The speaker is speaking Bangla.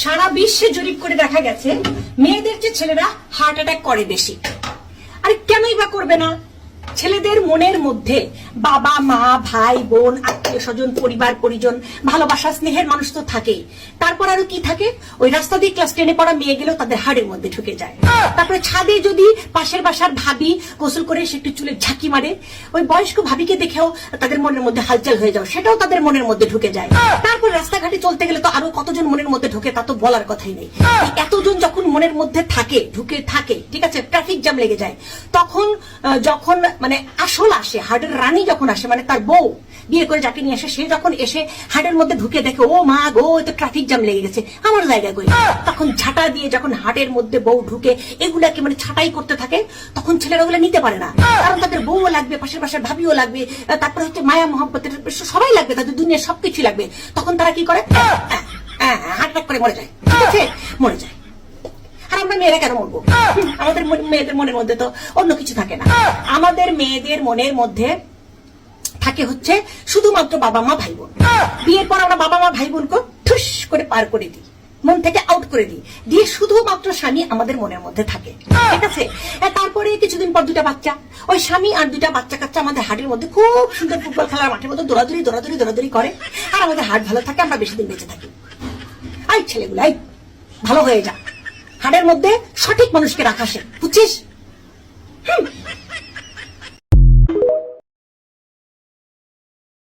সারা বিশ্বে জরিপ করে দেখা গেছে মেয়েদের চেয়ে ছেলেরা হার্ট অ্যাটাক করে বেশি। আরে কেনই বা করবে না? ছেলেদের মনের মধ্যে বাবা মা ভাই বোন আত্মীয় স্বজন পরিবার পরিজন ভালোবাসা স্নেহের মানুষ তো থাকেই, তারপর আরো কি থাকে? ওই রাস্তা দিয়ে ক্লাস 10-এ পড়া মেয়ে গেলেও তাদের হাড়ের মধ্যে ঢুকে যায়। তারপরে ছাদে যদি পাশের বাসার ভাবি গোসল করে এসে একটু চুলে ঝাঁকি মারে, ওই বয়স্ক ভাবিকে দেখেও তাদের মনের মধ্যে হালচাল হয়ে যাও, সেটাও তাদের মনের মধ্যে ঢুকে যায়। তারপর রাস্তাঘাটে চলতে গেলে তো আরো কতজন মনের মধ্যে ঢুকে তা তো বলার কথাই নেই। এতজন যখন মনের মধ্যে থাকে ঢুকে থাকে, ঠিক আছে, ট্রাফিক জ্যাম লেগে যায়, তখন যখন মানে আসল আসে, হার্টের রানী যখন আসে, মানে তার বউ বিয়ে করে যাকে নিয়ে আসে, সে যখন এসে হার্টের মধ্যে ঢুকে দেখে ও মা গো তো ট্রাফিক জ্যাম লেগে গেছে আমার জায়গা কই, তখন ঝাঁটা দিয়ে যখন হার্টের মধ্যে বউ ঢুকে এগুলাকে মানে ছাটাই করতে থাকে, তখন ছেলেরা ওগুলো নিতে পারে না। কারণ তাদের বউও লাগবে, পাশের পাশের ভাবিও লাগবে, তারপরে হচ্ছে মায়া মহব্বতের সবাই লাগবে, তাদের দুনিয়ার সবকিছু লাগবে। তখন তারা কি করে? হার্ট অ্যাটাক করে মরে যায়, ঠিক আছে, মরে যায়। আর আমরা মেয়েরা কেন মরবো? আমাদের মেয়েদের মনের মধ্যে তো অন্য কিছু থাকে না। আমাদের মেয়েদের মনের মধ্যে থাকে হচ্ছে শুধুমাত্র বাবা মা ভাই বোন। বিয়ের পর আমরা বাবা মা ভাই বোনকে ঠুস করে পার করে দিই, মন থেকে আউট করে দিই, দিয়ে শুধুমাত্র স্বামী আমাদের মনের মধ্যে থাকে, ঠিক আছে। তারপরে কিছুদিন পর দুটা বাচ্চা, ওই স্বামী আর দুটা বাচ্চা কাচ্চা আমাদের হার্টের মধ্যে খুব সুন্দর ফুটবল খেলার মাঠের মধ্যে দৌড়াদৌড়ি করে, আর আমাদের হার্ট ভালো থাকে, আমরা বেশি দিন বেঁচে থাকি। আই ছেলেগুলো আই ভালো হয়ে যা, হাড়ের মধ্যে সঠিক মানুষকে রাখা শেখ, বুঝছিস?